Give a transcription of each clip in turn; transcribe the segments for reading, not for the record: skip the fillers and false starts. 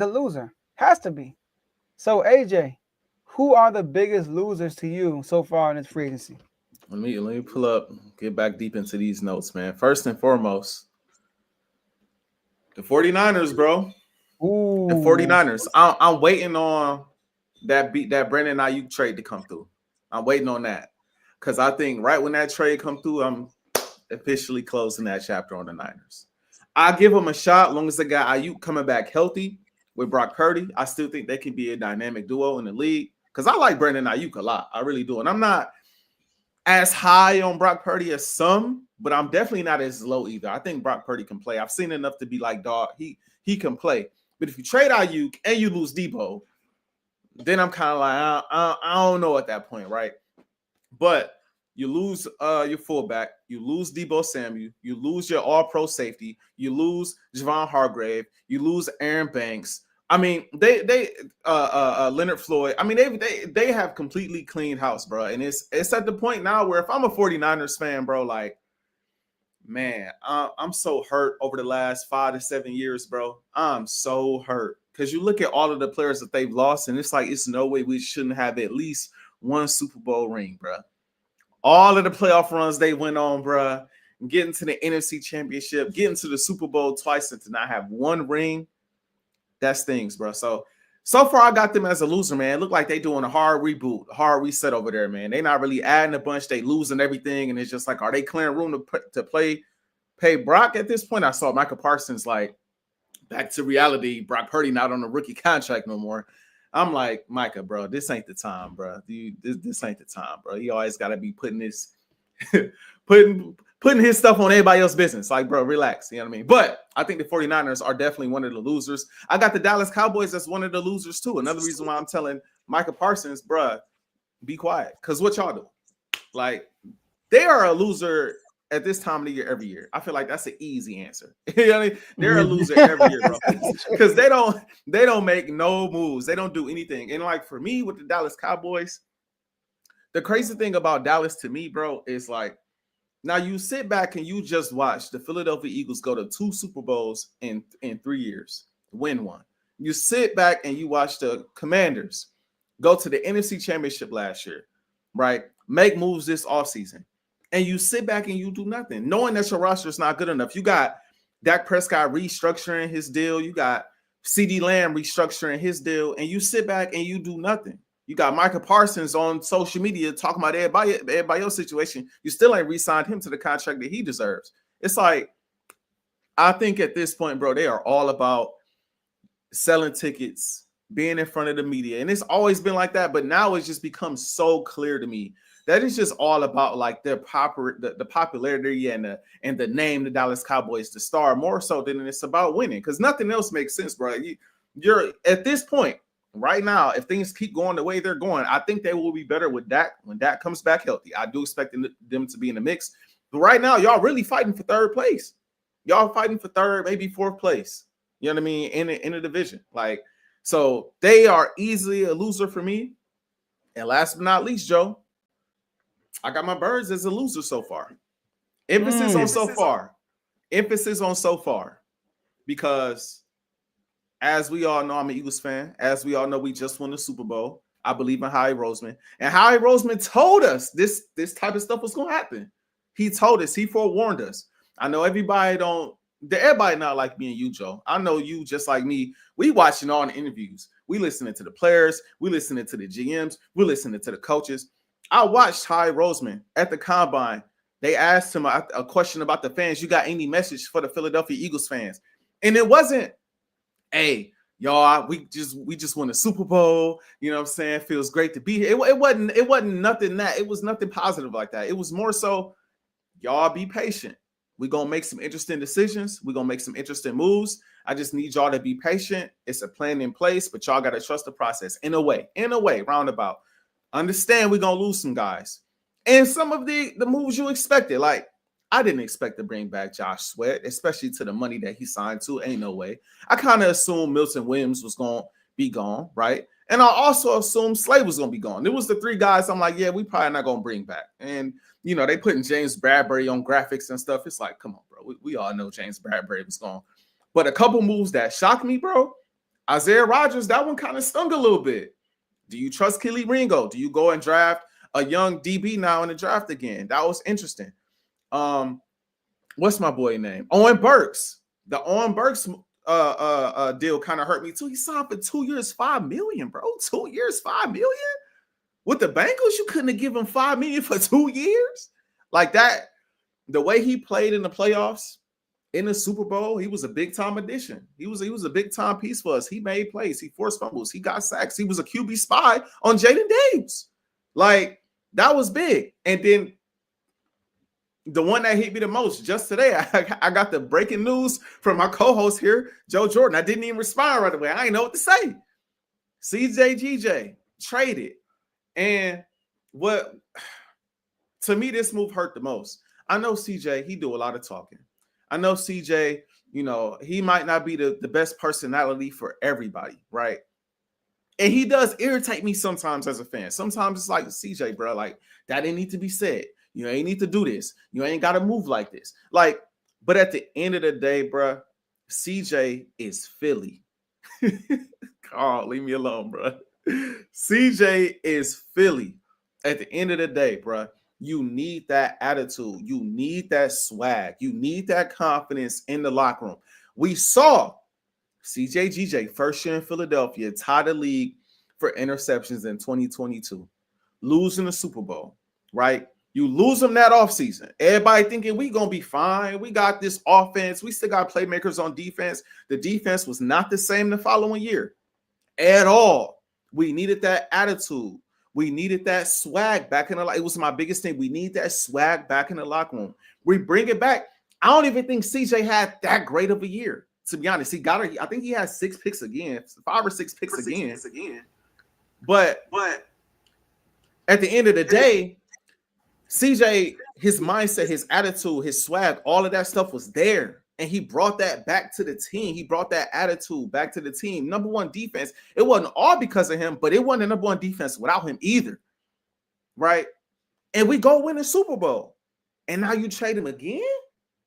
The loser has to be. So AJ, who are the biggest losers to you so far in this free agency? Let me pull up, get back deep into these notes, man. First and foremost, the 49ers, bro. The Ooh, 49ers. I'm waiting on that Brandon Ayuk trade to come through. I'm waiting on that. Because I think right when that trade come through, I'm officially closing that chapter on the Niners. I give them a shot long as they got Ayuk coming back healthy with Brock Purdy. I still think they can be a dynamic duo in the league. Because I like Brandon Ayuk a lot. I really do. And I'm not as high on Brock Purdy as some, but I'm definitely not as low either. I think Brock Purdy can play. I've seen enough to be like, dog, he can play. But if you trade Ayuk and you lose Debo, then I'm kind of like, I don't know at that point, right? But you lose your fullback, you lose Debo Samuel, you lose your all-pro safety, you lose Javon Hargrave, you lose Aaron Banks. I mean, they Leonard Floyd. I mean, they have completely cleaned house, bro. And it's at the point now where if I'm a 49ers fan, bro, like, man, I'm so hurt over the last 5 to 7 years, bro. I'm so hurt because you look at all of the players that they've lost, and it's like it's no way we shouldn't have at least one Super Bowl ring, bro. All of the playoff runs they went on, bro, getting to the NFC Championship, getting to the Super Bowl twice, and to not have one ring, that stings, bro. So far, I got them as a loser, man. It looked like they doing a hard reboot, hard reset over there, man. They not really adding a bunch. They losing everything, and it's just like, are they clearing room to pay Brock at this point? I saw Michael Parsons like back to reality. Brock Purdy not on a rookie contract no more. I'm like, Micah, bro, this ain't the time, bro. This ain't the time, bro. You always got to be putting this, putting his stuff on everybody else's business. Like, bro, relax. You know what I mean? But I think the 49ers are definitely one of the losers. I got the Dallas Cowboys as one of the losers, too. Another reason why I'm telling Micah Parsons, bro, be quiet. Because what y'all do? Like, they are a loser at this time of the year every year. I feel like that's an easy answer. You know what I mean? They're a loser every year, bro. Because they don't make no moves. They don't do anything. And like for me with the Dallas Cowboys, the crazy thing about Dallas to me, bro, is like now you sit back and you just watch the Philadelphia Eagles go to 2 Super Bowls in 3 years, win one. You sit back and you watch the Commanders go to the NFC Championship last year, right? Make moves this offseason. And you sit back and you do nothing, knowing that your roster is not good enough. You got Dak Prescott restructuring his deal. You got CeeDee Lamb restructuring his deal. And you sit back and you do nothing. You got Micah Parsons on social media talking about everybody else's situation. You still ain't re-signed him to the contract that he deserves. It's like, I think at this point, bro, they are all about selling tickets, being in front of the media. And it's always been like that. But now it's just become so clear to me that is just all about like the popularity and the name, the Dallas Cowboys, the star, more so than it's about winning. Because nothing else makes sense, bro. You're at this point right now. If things keep going the way they're going, I think they will be better with Dak when Dak comes back healthy. I do expect them to be in the mix. But right now, y'all really fighting for third place. Y'all fighting for third, maybe fourth place. You know what I mean? In a division, like so, they are easily a loser for me. And last but not least, Joe, I got my Birds as a loser so far. Emphasis on so far. Emphasis on so far. Because as we all know, I'm an Eagles fan. As we all know, we just won the Super Bowl. I believe in Howie Roseman. And Howie Roseman told us this type of stuff was going to happen. He told us. He forewarned us. I know everybody not like me and you, Joe. I know you just like me. We watching all the interviews. We listening to the players. We listening to the GMs. We listening to the coaches. I watched Howie Roseman at the Combine. They asked him a question about the fans. You got any message for the Philadelphia Eagles fans? And it wasn't, hey, y'all, we just won the Super Bowl. You know what I'm saying? Feels great to be here. It wasn't nothing that. It was nothing positive like that. It was more so, y'all be patient. We're going to make some interesting decisions. We're going to make some interesting moves. I just need y'all to be patient. It's a plan in place, but y'all got to trust the process in a way, roundabout. Understand we're going to lose some guys. And some of the moves you expected. Like, I didn't expect to bring back Josh Sweat, especially to the money that he signed to. Ain't no way. I kind of assumed Milton Williams was going to be gone, right? And I also assumed Slay was going to be gone. It was the 3 guys I'm like, yeah, we probably not going to bring back. And, you know, they putting James Bradbury on graphics and stuff. It's like, come on, bro. We all know James Bradbury was gone. But a couple moves that shocked me, bro. Isaiah Rodgers, that one kind of stung a little bit. Do you trust Kelly Ringo? Do you go and draft a young DB now in the draft again? That was interesting. What's my boy name? Owen Burks. The Owen Burks deal kind of hurt me too. He signed for 2 years, $5 million, bro. 2 years, $5 million. With the Bengals, you couldn't have given him $5 million for 2 years like that. The way he played in the playoffs, in the Super Bowl, he was a big time addition. He was a big time piece for us. He made plays. He forced fumbles. He got sacks. He was a QB spy on Jaden Davis. Like, that was big. And then the one that hit me the most just today, I got the breaking news from my co-host here, Joe Jordan. I didn't even respond right away. I didn't know what to say. JJ traded. And what, to me, this move hurt the most. I know CJ, he do a lot of talking. I know CJ, you know, he might not be the best personality for everybody, right? And he does irritate me sometimes as a fan. Sometimes it's like, CJ, bro, like, that didn't need to be said. You ain't need to do this. You ain't got to move like this. Like, but at the end of the day, bro, CJ is Philly. Carl, leave me alone, bro. CJ is Philly. At the end of the day, bro, you need that attitude. You need that swag. You need that confidence in the locker room. We saw CJ first year in Philadelphia tie the league for interceptions in 2022, losing the Super Bowl, right? You lose them that offseason. Everybody thinking we going to be fine. We got this offense. We still got playmakers on defense. The defense was not the same the following year at all. We needed that attitude. We needed that swag back in the locker. It was my biggest thing. We need that swag back in the locker room. We bring it back. I don't even think CJ had that great of a year, to be honest. I think he had 6 picks again, 5 or 6 picks again. But at the end of the day, CJ, his mindset, his attitude, his swag, all of that stuff was there. And he brought that back to the team. He brought that attitude back to the team. Number one defense. It wasn't all because of him, but it wasn't the number one defense without him either. Right? And we go win the Super Bowl. And now you trade him again?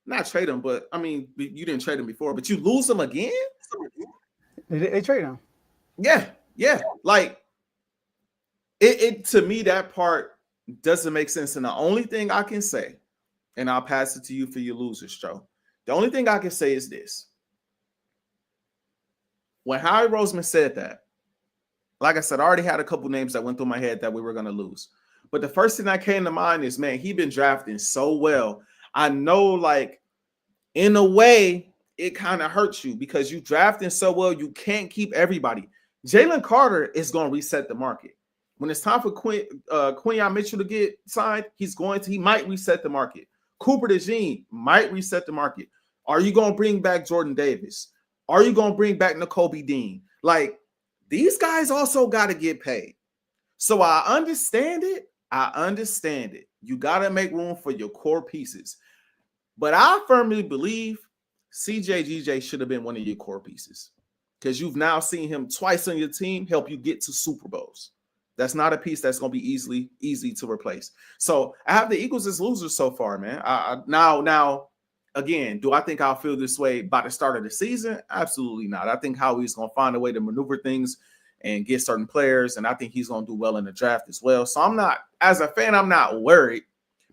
Not trade him, but I mean, you didn't trade him before, but you lose him again? They trade him. Yeah. Like, it to me, that part doesn't make sense. And the only thing I can say, and I'll pass it to you for your losers, Joe. The only thing I can say is this. When Howie Roseman said that, like I said, I already had a couple names that went through my head that we were going to lose. But the first thing that came to mind is, man, he's been drafting so well. I know, like, in a way, it kind of hurts you because you drafting so well, you can't keep everybody. Jalen Carter is going to reset the market. When it's time for Quinyon Mitchell to get signed, he might reset the market. Cooper DeJean might reset the market. Are you going to bring back Jordan Davis? Are you going to bring back Nakobe Dean? Like, these guys also got to get paid. So I understand it. You got to make room for your core pieces. But I firmly believe JJ should have been one of your core pieces because you've now seen him twice on your team help you get to Super Bowls. That's not a piece that's going to be easy to replace. So I have the Eagles as losers so far, man. Now, again, do I think I'll feel this way by the start of the season? Absolutely not. I think Howie's going to find a way to maneuver things and get certain players, and I think he's going to do well in the draft as well. So I'm not, as a fan, I'm not worried.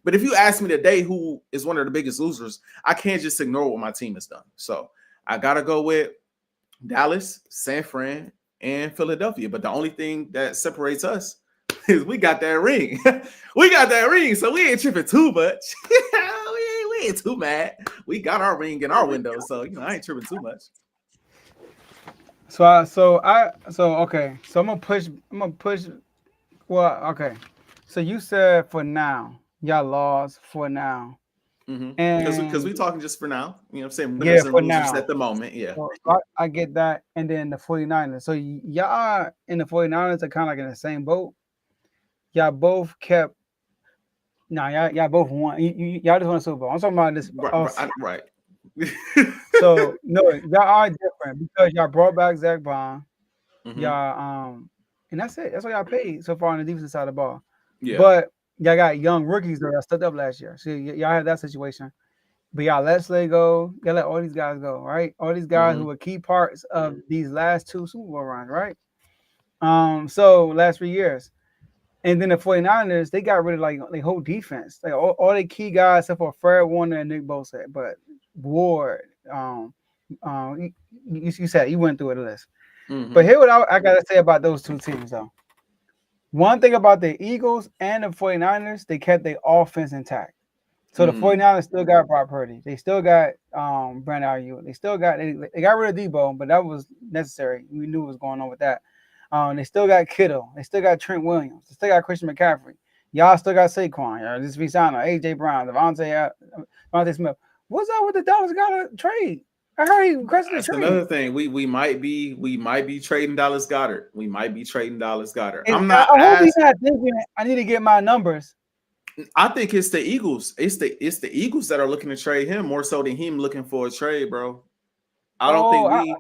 But if you ask me today who is one of the biggest losers, I can't just ignore what my team has done. So I got to go with Dallas, San Fran, and Philadelphia. But the only thing that separates us is we got that ring. So we ain't tripping too much. we ain't too mad. We got our ring in our window, so I ain't tripping too much. So okay. So I'm gonna push. Well, okay. So you said for now, y'all lost for now. Mm-hmm. And because we're talking just for now, you know what I'm saying? Yeah, for now. At the moment, yeah. So I get that. And then the 49ers. So y'all in the 49ers are kind of like in the same boat. Y'all both kept. Y'all both won. Y'all just won a Super Bowl. I'm talking about this. Right. So no, y'all are different because y'all brought back Zach Bond. Mm-hmm. Y'all and that's it. That's what y'all paid so far on the defensive side of the ball. Yeah. But y'all got young rookies that stepped up last year. So y'all have that situation. But y'all let Slay go. Y'all let all these guys go, right? All these guys Mm-hmm. who were key parts of these last two Super Bowl runs, right? So last 3 years. And then the 49ers, they got rid of like their whole defense. Like all the key guys except for Fred Warner and Nick Bosa. But Ward, you said you went through the list. But Mm-hmm. here what I gotta say about those two teams though. One thing about the Eagles and the 49ers, they kept their offense intact. So the Mm. 49ers still got Brock Purdy. They still got Brandon Ayuk. They still got they got rid of Debo, but that was necessary. We knew what was going on with that. They still got Kittle. They still got Trent Williams. They still got Christian McCaffrey. Y'all still got Saquon. Y'all just re-signed AJ Brown, Devontae Smith. What's up with the Dallas got to trade? I heard he requested a That's trade. another thing. We might be trading Dallas Goddard. We might be trading Dallas Goddard. And I'm I not hope he's as not thinking I need to get my numbers. I think it's the Eagles. It's the Eagles that are looking to trade him more so than him looking for a trade, bro. I don't think Oh, we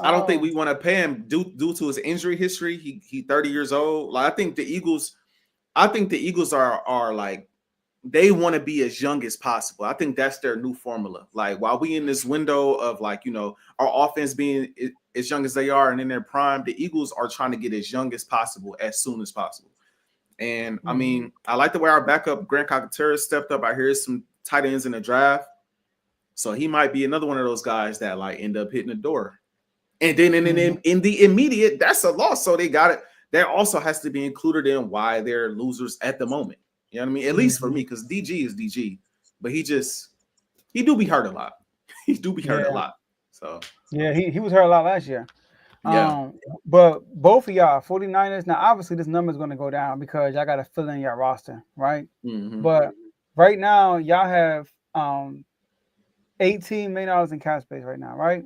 I don't think oh. we want to pay him due to his injury history. He 30 years old. Like I think the Eagles are like they want to be as young as possible. I think that's their new formula. Like while we in this window of like, our offense being as young as they are and in their prime, the Eagles are trying to get as young as possible as soon as possible. And I mean, I like the way our backup Grant Cockatera stepped up. I hear some tight ends in the draft. So he might be another one of those guys that like end up hitting the door. And then in the immediate, that's a loss. So they got it. That also has to be included in why they're losers at the moment. You know what I mean? At least for me, because DG is DG, but he do be hurt a lot. He do be hurt a lot. So Yeah, he was hurt a lot last year. yeah. But both of y'all, 49ers, now obviously this number is going to go down because y'all got to fill in your roster, right? Mm-hmm. But right now, y'all have $18 million in cap space right now, right?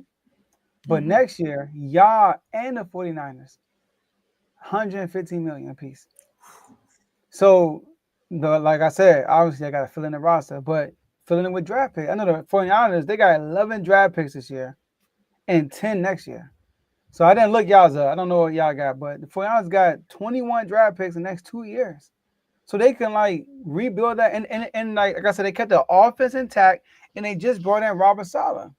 But next year, y'all and the 49ers, $115 million apiece. So, like I said, obviously I got to fill in the roster, but filling in with draft picks. I know the 49ers, they got 11 draft picks this year and 10 next year. So I didn't look y'all's up. I don't know what y'all got, but the 49ers got 21 draft picks in the next 2 years. So they can like rebuild that. And like I said, they kept the offense intact and they just brought in Robert Saleh.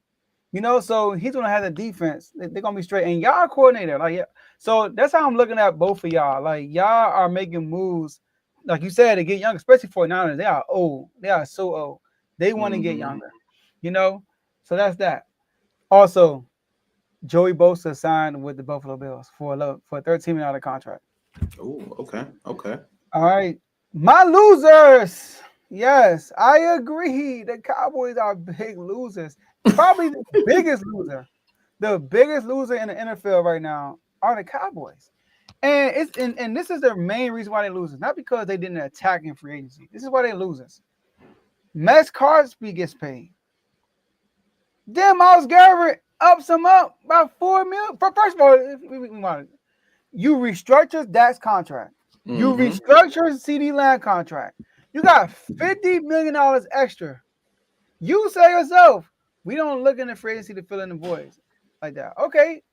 So he's gonna have the defense. They're gonna be straight. And y'all coordinator, like yeah. So that's how I'm looking at both of y'all. Like y'all are making moves, like you said, to get young, especially 49ers. They are old. They are so old. They want to get younger. So that's that. Also, Joey Bosa signed with the Buffalo Bills for a $13 million contract. Oh, okay. Okay. All right. My losers. Yes, I agree. The Cowboys are big losers. Probably the biggest loser. The biggest loser in the NFL right now are the Cowboys. And this is their main reason why they losers. Not because they didn't attack in free agency. This is why they losers. Max Crosby gets paid. Then Myles Garrett ups him up by $4 million. First of all, you restructure Dak's contract. You restructure CD Lamb contract. You got $50 million extra. You say yourself, we don't look in the free agency to fill in the voids like that. Okay,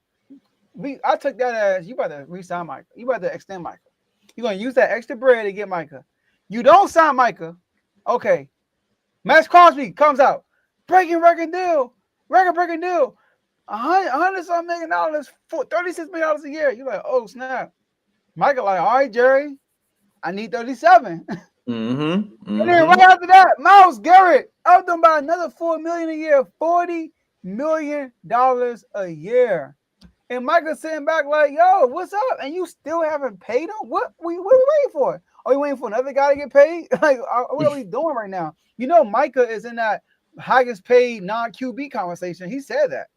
I took that as you about to re-sign Micah. You about to extend Micah. You're gonna use that extra bread to get Micah. You don't sign Micah. Okay, Max Crosby comes out, record-breaking deal. $100 million, $36 million a year. You're like, oh snap. Micah like, all right, Jerry, I need 37. And then right after that, Myles Garrett upped them by another $4 million a year, $40 million a year. And Micah's sitting back like, yo, what's up? And you still haven't paid him? What are we waiting for? Are we waiting for another guy to get paid? Like, what are we doing right now? Micah is in that highest paid non-QB conversation. He said that.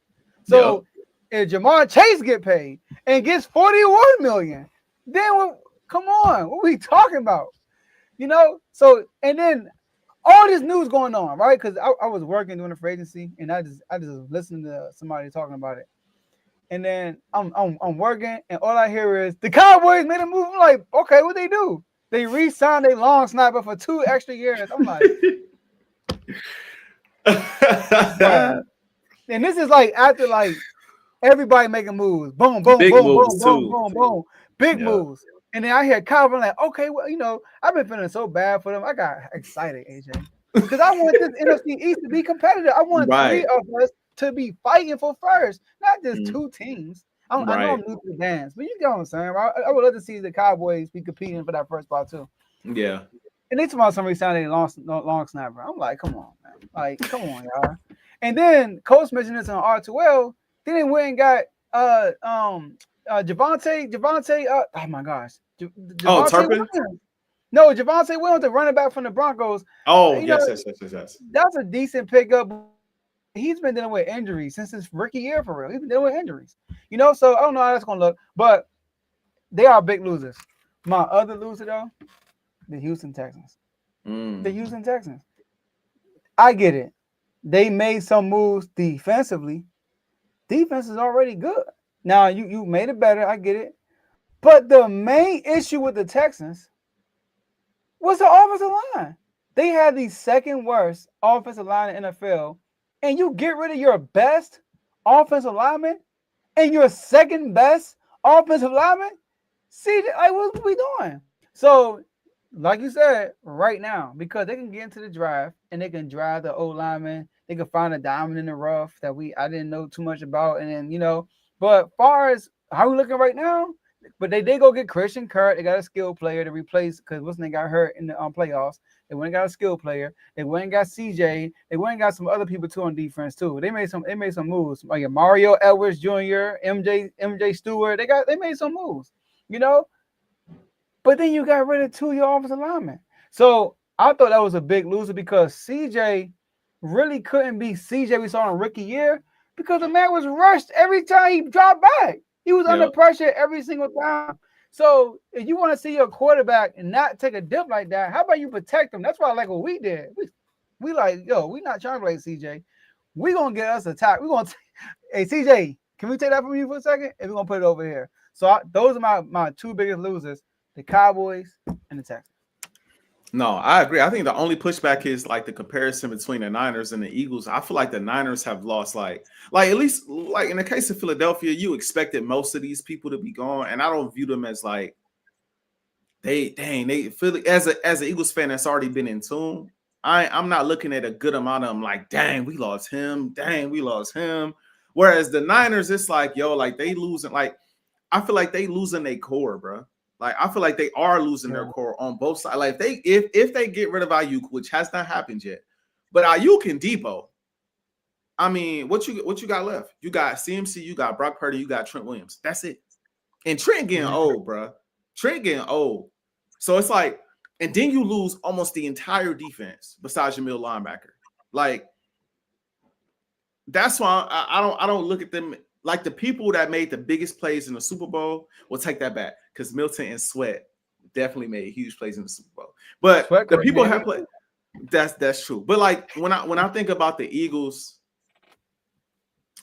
So if Jamar Chase get paid and gets $41 million, then come on, what are we talking about? So and then all this news going on, right? Because I was working doing a free agency, and I just listened to somebody talking about it, and then I'm working, and all I hear is the Cowboys made a move. I'm like, okay, what they do? They re-signed a long snapper for 2 extra years. I'm like, and this is like after like everybody making moves, boom, boom, Big boom, moves boom, too. boom, boom, boom, big moves. And then I hear Calvin like, okay, well, I've been feeling so bad for them. I got excited, AJ. because I want this NFC East to be competitive. I want three Right. of us to be fighting for first, not just Mm, two teams. I know I'm right. new to the dance, but you get what I'm saying. I would love to see the Cowboys be competing for that first spot too. Yeah. And they tomorrow somebody sounded long snapper. I'm like, come on, man. Like, come on, y'all. And then Coach mentioned this on R2L. Then they went and got Javante, oh my gosh. Oh, Javante Turpin. Williams. No, Javante Williams, the running back from the Broncos. Oh, You know, yes, yes, yes, yes, yes. that's a decent pickup. He's been dealing with injuries since his rookie year for real. He's been dealing with injuries. So I don't know how that's gonna look, but they are big losers. My other loser though, the Houston Texans. The Mm. Houston Texans. I get it. They made some moves defensively. Defense is already good. Now you made it better. I get it. But the main issue with the Texans was the offensive line. They had the second worst offensive line in the NFL, and you get rid of your best offensive lineman and your second best offensive lineman. See, like, what are we doing? So, like you said, right now, because they can get into the draft and they can drive the old lineman, they can find a diamond in the rough that I didn't know too much about, and then. But far as how we looking right now, but they did go get Christian Kirk. They got a skill player to replace because what's name got hurt in the playoffs. They went and got a skill player. They went and got CJ. They went and got some other people too on defense too. They made some moves like Mario Edwards Jr., MJ Stewart. They made some moves, you know. But then you got rid of two of your offensive linemen. So I thought that was a big loser because CJ really couldn't be CJ we saw in rookie year because the man was rushed every time he dropped back. He was under Yep. pressure every single time. So if you want to see your quarterback and not take a dip like that, how about you protect him? That's why I like what we did. We like, yo, we not trying to play CJ. We gonna get us a top. We gonna hey CJ, can we take that from you for a second? And we're gonna put it over here. So those are my two biggest losers: the Cowboys and the Texans. No, I agree. I think the only pushback is like the comparison between the Niners and the Eagles. I feel like the Niners have lost like at least like in the case of Philadelphia, you expected most of these people to be gone, and I don't view them as like they feel as an Eagles fan that's already been in tune. I'm not looking at a good amount of them like, dang, we lost him, dang, we lost him. Whereas the Niners, it's like, yo, like they losing, like I feel like they losing their core, bro. Like I feel like they are losing their core on both sides. Like if they get rid of Ayuk, which has not happened yet, but Ayuk and Debo, I mean, what you got left? You got CMC, you got Brock Purdy, you got Trent Williams. That's it. And Trent getting old, bro. Trent getting old. So it's like, and then you lose almost the entire defense besides your middle linebacker. Like that's why I don't look at them like the people that made the biggest plays in the Super Bowl. Will take that back because Milton and Sweat definitely made huge plays in the Super Bowl. But Sweat the people have played. That's true. But like when I think about the Eagles,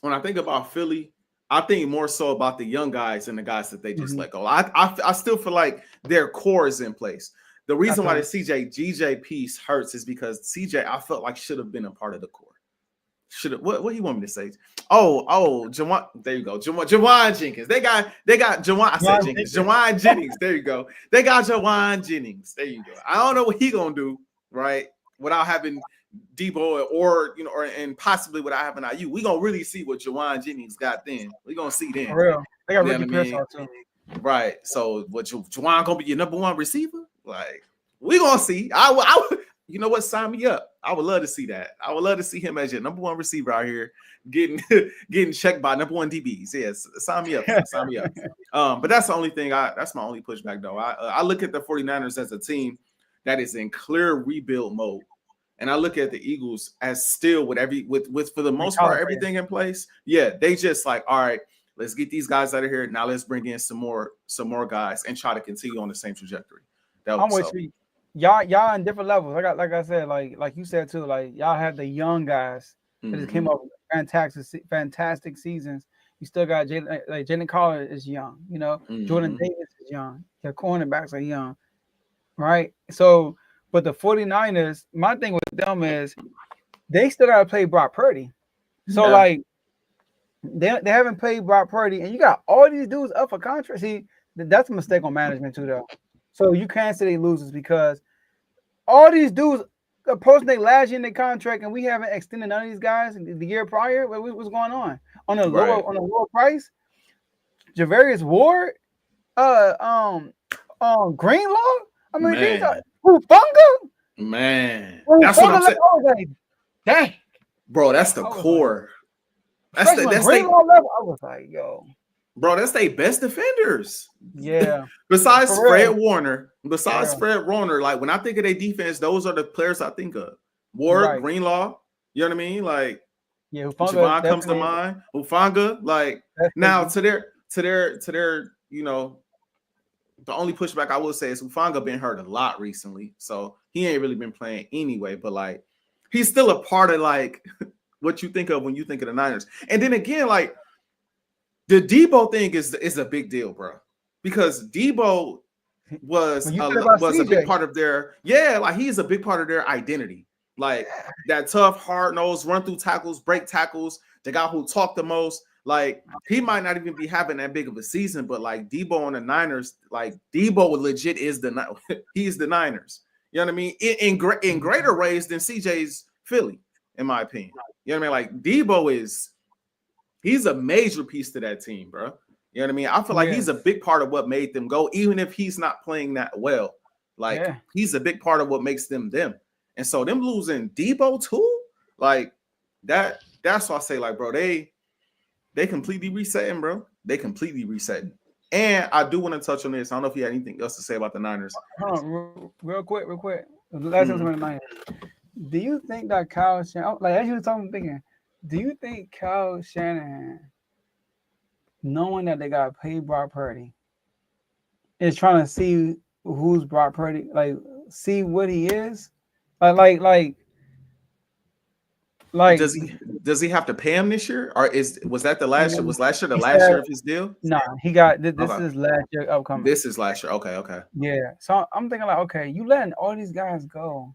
when I think about Philly, I think more so about the young guys and the guys that they just let go. I still feel like their core is in place. The reason why the GJ piece hurts is because CJ I felt like should have been a part of the core. Should have what you want me to say? Jawan, there you go. Jawan Jenkins. They got Jawan. I said Jenkins. Jawan Jennings. There you go. They got Jawan Jennings. There you go. I don't know what he gonna do, right? Without having Debo or and possibly without having IU. We gonna really see what Jawan Jennings got then. We gonna see then. For real. They got Ricky Pierce out too. Right. So what Jawan gonna be your number one receiver? Like we gonna see. You know what? Sign me up. I would love to see that. I would love to see him as your number one receiver out here, getting checked by number one DBs. Yes, sign me up. Sign me up. But that's the only thing. That's my only pushback though. I look at the 49ers as a team that is in clear rebuild mode, and I look at the Eagles as still with for the most part everything in place. Yeah, they just like, all right, let's get these guys out of here. Now let's bring in some more guys and try to continue on the same trajectory. I'm with you. Y'all in different levels. Like I said, like you said too, like y'all have the young guys that just came up with fantastic seasons. You still got Jalen Carter is young, Jordan Davis is young. Their cornerbacks are young, right? So, but the 49ers, my thing with them is they still gotta play Brock Purdy. So like they haven't played Brock Purdy, and you got all these dudes up for contract. See, that's a mistake on management too, though. So you can't say they losers because all these dudes approaching their last year in their contract, and we haven't extended none of these guys the year prior. What's going on a Right. lower price? Javarius Ward, uh, um, Greenlaw. I mean, these are Man. Hufanga. That's what I'm Hufanga left. saying. I was like, dang. Bro, that's the I was like, core. especially when That's they Greenlaw left, I was like, yo, bro, that's their best defenders. yeah. Besides For Fred real. Warner, For like when I think of their defense, those are the players I think of. You're Ward, right. Greenlaw, you know what I mean? Like Yeah, Hufanga Javon comes to definitely. mind. Ufanga, like That's now safety. to their, you know, the only pushback I will say is Ufanga been hurt a lot recently, so he ain't really been playing anyway. But like, he's still a part of like what you think of when you think of the Niners. And then again, like the Debo thing is a big deal, bro, because Debo was When you said about a big CJ, part of their like he's a big part of their identity, like that tough, hard nosed, run through tackles, break tackles, the guy who talked the most. Like he might not even be having that big of a season, but like Debo on the Niners, like Debo legit is he's the Niners. You know what I mean? In greater ways than CJ's Philly, in my opinion. You know what I mean? Like Debo he's a major piece to that team, bro. You know what I mean? I feel like he's a big part of what made them go, even if he's not playing that well. Like he's a big part of what makes them them. And so them losing Debo too, like that's why I say, like, bro, they completely resetting, bro. They completely resetting. And I do want to touch on this. I don't know if you had anything else to say about the Niners. Hold on, real quick. Last thing about the Niners. Do you think that Kyle Shanahan, like as you were talking, thinking, do you think Kyle Shanahan, knowing that they got paid Brock Purdy, is trying to see who's Brock Purdy, like see what he is, like does he have to pay him this year, or was that the last year? Was last year the he last said, year of his deal? nah, he got this Okay. is last year upcoming. This is last year. Okay. Yeah, so I'm thinking like, okay, you letting all these guys go.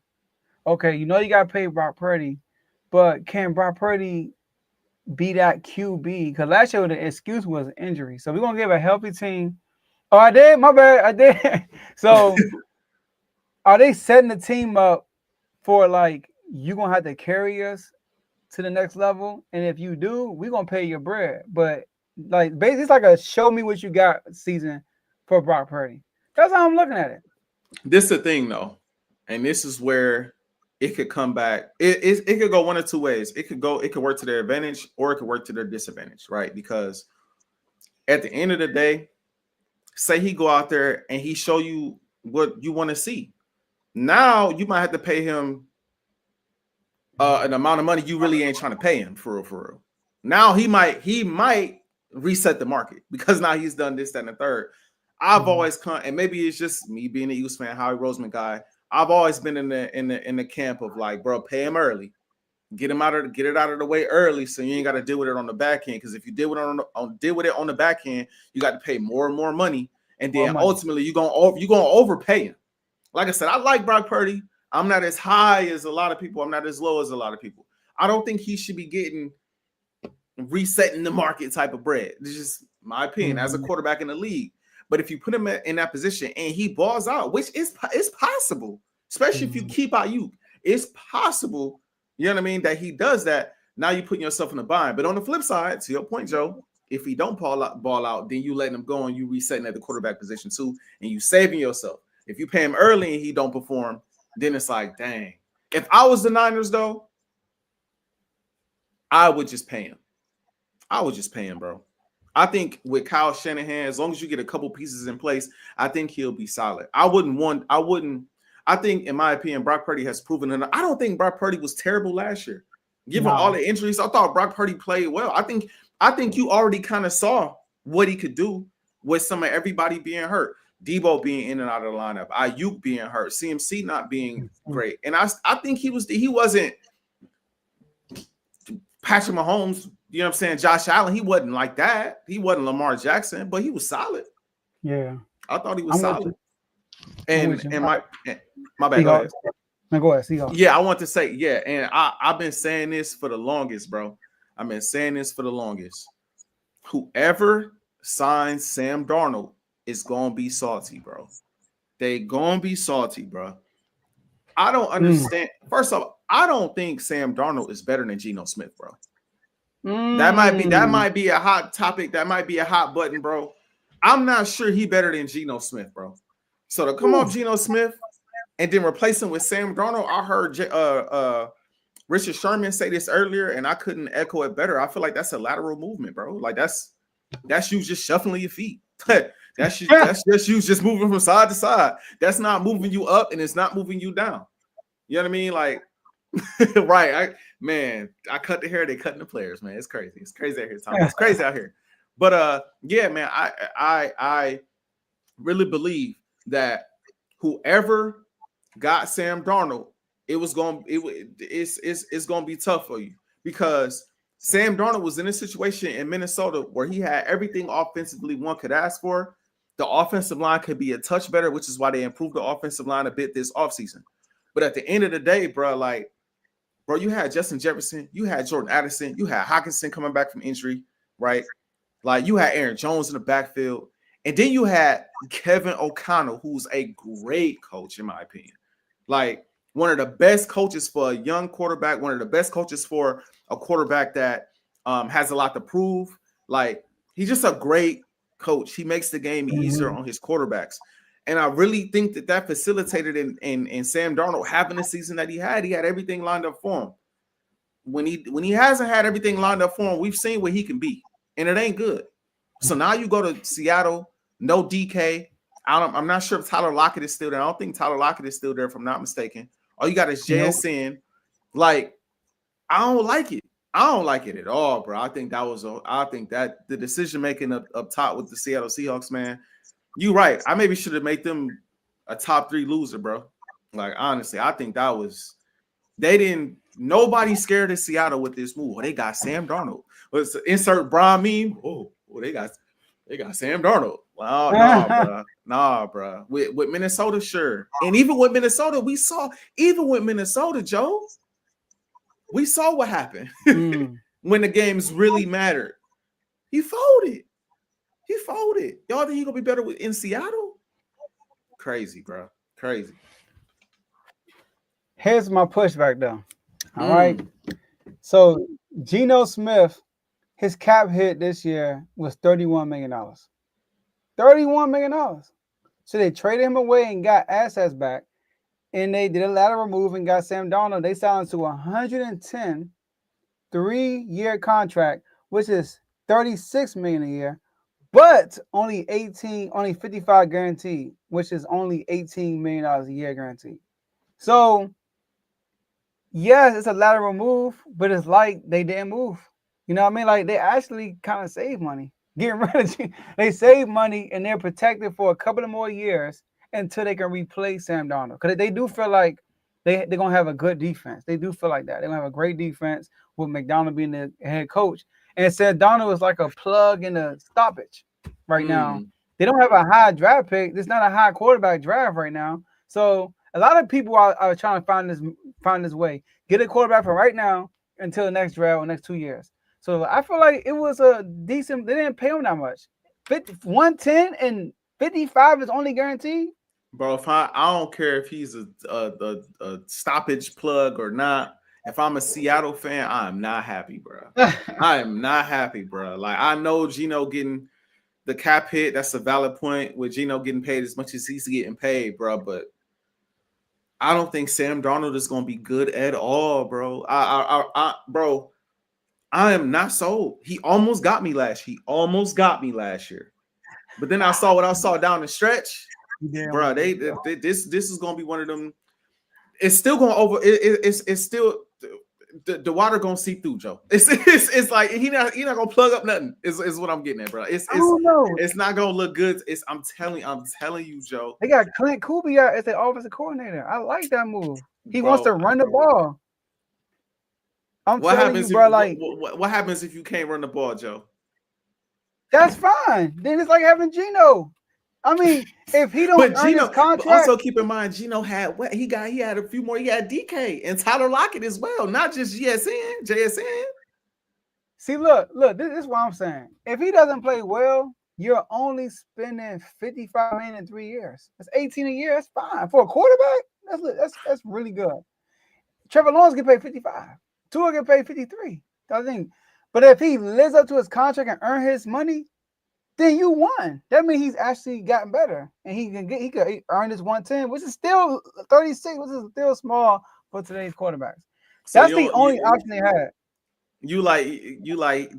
Okay, you know you got to pay Brock Purdy, but can Brock Purdy be that QB? Because last year the excuse was injury. So we're gonna give a healthy team. Oh, I did. My bad. I did. So are they setting the team up for like you gonna have to carry us to the next level? And if you do, we're gonna pay your bread. But like basically it's like a show me what you got season for Brock Purdy. That's how I'm looking at it. This is the thing though, and this is where it could come back. It could go one of two ways. It could work to their advantage or it could work to their disadvantage, right? Because at the end of the day, say he go out there and he show you what you want to see. Now you might have to pay him an amount of money you really ain't trying to pay him for real. Now he might reset the market because now he's done this, that, and the third. I've always come, and maybe it's just me being a Eagles fan, Howie Roseman guy. I've always been in the camp of like, bro, pay him early, get it out of the way early, so you ain't got to deal with it on the back end. Because if you deal with it on the back end, you got to pay more and more money, and then ultimately you're gonna overpay him. Like I said, I like Brock Purdy. I'm not as high as a lot of people. I'm not as low as a lot of people. I don't think he should be getting resetting the market type of bread. It's just my opinion as a quarterback in the league. But if you put him in that position and he balls out, which is possible, especially if you keep Ayuk, it's possible, you know what I mean, that he does that. Now you're putting yourself in a bind. But on the flip side, to your point, Joe, if he don't ball out, then you letting him go and you resetting at the quarterback position too, and you saving yourself. If you pay him early and he don't perform, then it's like, dang. If I was the Niners, though, I would just pay him. Bro. I think with Kyle Shanahan, as long as you get a couple pieces in place, I think he'll be solid. I think, in my opinion, Brock Purdy has proven enough. I don't think Brock Purdy was terrible last year. Given all the injuries, I thought Brock Purdy played well. I think you already kind of saw what he could do with some of everybody being hurt. Debo being in and out of the lineup, Ayuk being hurt, CMC not being great. And I think he wasn't Patrick Mahomes, you know what I'm saying? Josh Allen, he wasn't like that. He wasn't Lamar Jackson, but he was solid. Yeah. I thought he was solid. And my bad. Go ahead. No, go ahead. Seahawks. Yeah, I want to say, yeah, and I've been saying this for the longest, bro. I've been saying this for the longest. Whoever signs Sam Darnold is gonna be salty, bro. They gonna be salty, bro. I don't understand. First off, I don't think Sam Darnold is better than Geno Smith, bro. That might be a hot topic. That might be a hot button, bro. I'm not sure he better than Geno Smith, bro. So to come off Geno Smith and then replace him with Sam Darnold, I heard Richard Sherman say this earlier, and I couldn't echo it better. I feel like that's a lateral movement, bro. Like that's you just shuffling your feet. that's just you just moving from side to side. That's not moving you up, and it's not moving you down. You know what I mean? Like, right? I cut the hair. They cutting the players, man. It's crazy. It's crazy out here, Tom. It's crazy out here. But yeah, man. I really believe that whoever got Sam Darnold, it's gonna be tough for you, because Sam Darnold was in a situation in Minnesota where he had everything offensively one could ask for. The offensive line could be a touch better, which is why they improved the offensive line a bit this offseason. But at the end of the day, bro, you had Justin Jefferson, you had Jordan Addison, you had Hockenson coming back from injury, right? Like, you had Aaron Jones in the backfield, and then you had Kevin O'Connell, who's a great coach, in my opinion. Like, one of the best coaches for a young quarterback, one of the best coaches for a quarterback that has a lot to prove. Like, he's just a great coach. He makes the game easier on his quarterbacks. And I really think that facilitated in Sam Darnold having the season that he had. He had everything lined up for him. When he hasn't had everything lined up for him, we've seen what he can be, and it ain't good. So now you go to Seattle, no DK. I'm not sure if Tyler Lockett is still there. I don't think Tyler Lockett is still there, if I'm not mistaken. All you got is JSN. Like, I don't like it. I don't like it at all, bro. I think that the decision making up top with the Seattle Seahawks, man. You right. I maybe should have made them a top 3 loser, bro. Like, honestly, I think that was nobody's scared of Seattle with this move. They got Sam Darnold. Let's insert Brian meme. They got Sam Darnold. Well, nah, bro. With Minnesota, sure. And even with Minnesota, Joe, we saw what happened when the games really mattered. He folded. Y'all think he gonna be better in Seattle? Crazy, bro. Crazy. Here's my pushback, though. All right. So Geno Smith, his cap hit this year was $31 million. $31 million. So they traded him away and got assets back, and they did a lateral move and got Sam Darnold. They signed to 110 3-year contract, which is $36 million a year, but only 55 guaranteed, which is only $18 million a year guaranteed. So yes, it's a lateral move, but it's like they didn't move. You know what I mean? Like, they actually kind of save money. Getting rid of you. They save money, and they're protected for a couple of more years until they can replace Sam Darnold. Because they do feel like they're going to have a good defense. They do feel like that. They're going to have a great defense with McDonald being the head coach. And Sam Darnold is like a plug in a stoppage right now. They don't have a high draft pick. There's not a high quarterback draft right now. So a lot of people are trying to find this way. Get a quarterback for right now until the next draft or next 2 years. So I feel like it was a decent. They didn't pay him that much. 110 and 55 is only guaranteed. Bro, if I don't care if he's a stoppage plug or not. If I'm a Seattle fan, I'm not happy, bro. I am not happy, bro. Like, I know Geno getting the cap hit. That's a valid point with Geno getting paid as much as he's getting paid, bro. But I don't think Sam Darnold is going to be good at all, bro. Bro, I am not sold. He almost got me last year. But then I saw what I saw down the stretch. Yeah, bro, this is going to be one of them. It's still going over. It's still the water going to seep through, Joe. It's like he not going to plug up nothing. Is what I'm getting at, bro. It's not going to look good. I'm telling you, Joe. They got Clint Kubiak as the offensive coordinator. I like that move. He wants to run the ball. What happens if you can't run the ball, Joe? That's fine. Then it's like having Geno. I mean, if he don't earn his contract, also keep in mind, Geno had what he had a few more. He had DK and Tyler Lockett as well, not just JSN. See, look, this is what I'm saying. If he doesn't play well, you're only spending $55 million in 3 years. That's $18 a year. That's fine for a quarterback. That's really good. Trevor Lawrence get paid 55. Tua get paid 53. I think. But if he lives up to his contract and earn his money, then you won. That means he's actually gotten better, and he could earn his 110, which is still 36, which is still small for today's quarterbacks. So That's the only option they had. You like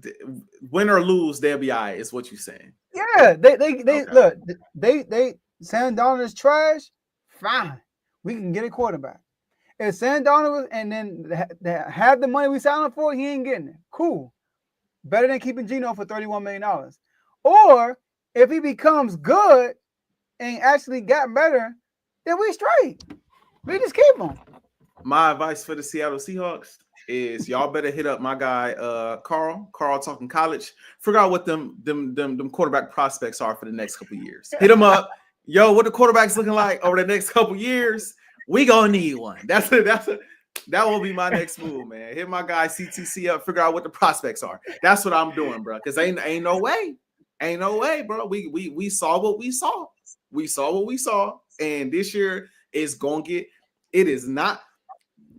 win or lose, they'll be all right, is what you're saying. Yeah, they Okay. look, they Sam Darnold is trash. Fine, we can get a quarterback. If Sam Darnold was, and then have the money we signed him for, he ain't getting it. Cool, better than keeping Geno for $31 million. Or if he becomes good and actually got better, then we straight. We just keep him. My advice for the Seattle Seahawks is y'all better hit up my guy Carl talking college. Figure out what them quarterback prospects are for the next couple of years. Hit them up. Yo, what the quarterback's looking like over the next couple of years? We gonna need one. That will be my next move, man. Hit my guy CTC up. Figure out what the prospects are. That's what I'm doing, bro. Because ain't no way. Ain't no way, bro. We saw what we saw. We saw what we saw. And this year is going to get, it is not.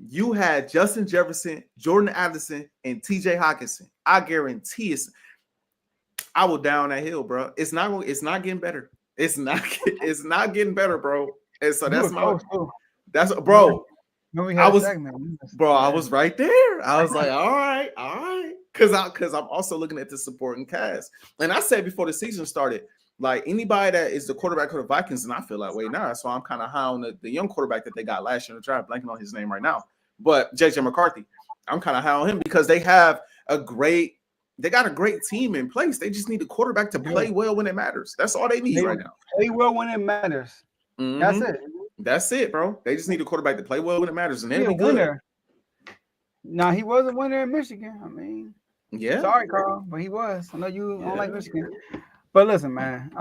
You had Justin Jefferson, Jordan Addison, and TJ Hawkinson. I guarantee I will down that hill, bro. It's not getting better. It's not getting better, bro. And so that's bro. I was right there. I was like, all right. Because I'm also looking at the supporting cast. And I said before the season started, like anybody that is the quarterback for the Vikings, and I feel that way now. So I'm kind of high on the young quarterback that they got last year in the draft, blanking on his name right now. But JJ McCarthy, I'm kind of high on him because they got a great team in place. They just need a quarterback to play well when it matters. That's all they need right now. Play well when it matters. Mm-hmm. That's it. That's it, bro. They just need a quarterback to play well when it matters, and they'll be good. Winner. Now he was a winner in Michigan. I mean, yeah. Sorry, Carl, but he was. I know you don't like Michigan, but listen, man.